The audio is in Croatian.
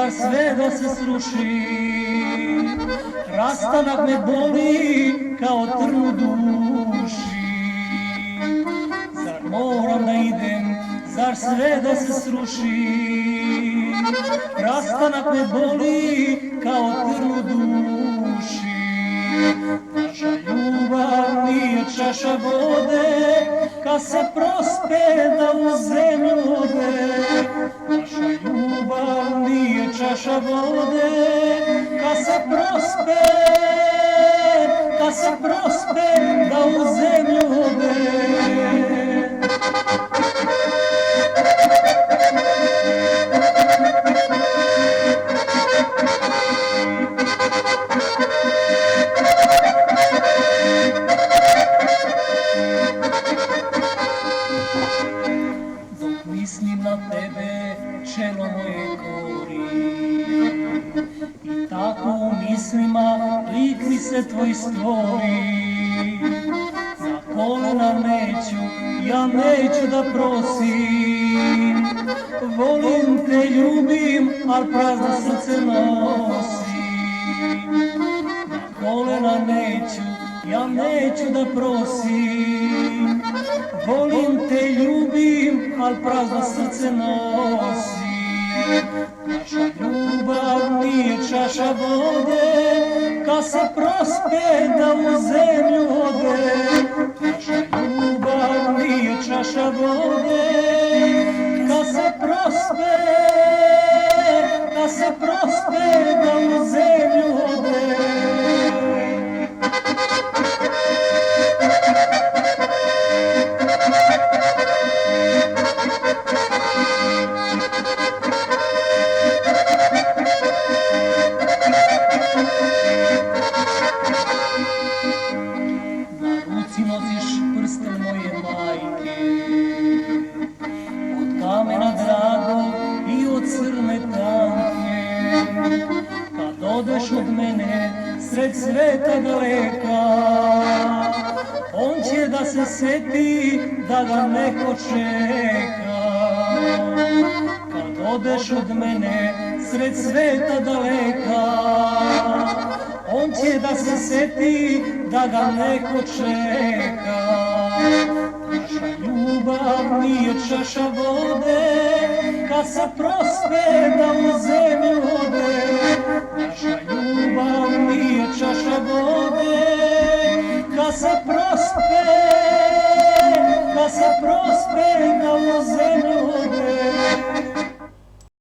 zar sve da se sruši? Rastanak me boli kao trn u duši. Zar moram da idem, zar sve da se sruši? Rastanak me boli kao trn u duši. Naša ljubav nije čaša vode, kad se prospe da u zemlju ode. Naša ljubav nije čaša vode, kad se prospe da u zemlju ode. Mislim na tebe, čelo moje kori, i tako u mislima lik mi se tvoj stvori. Za kolena neću, ja neću da prosim, volim te, ljubim, al prazno srce nosim. Za kolena neću, ja neću da prosim, volim te, ljubim, al prazno srce nosim. Naša ljubav nije čaša vode, kad se prospe da u zemlju ode. Naša ljubav nije čaša vode, kad se prospe da u zemlju ode. Nosiš prsten moje majke, od kamena dragog i od crne tanke. Kad odeš od mene sred sveta daleka, on će da se seti da ga neko čeka. Kad odeš od mene sred sveta daleka, on će da se seti da ga neko čeka. Naša ljubav nije čaša vode, kad se prospe da u zemlju ode. Naša ljubav nije čaša vode, kad se prospe da u zemlju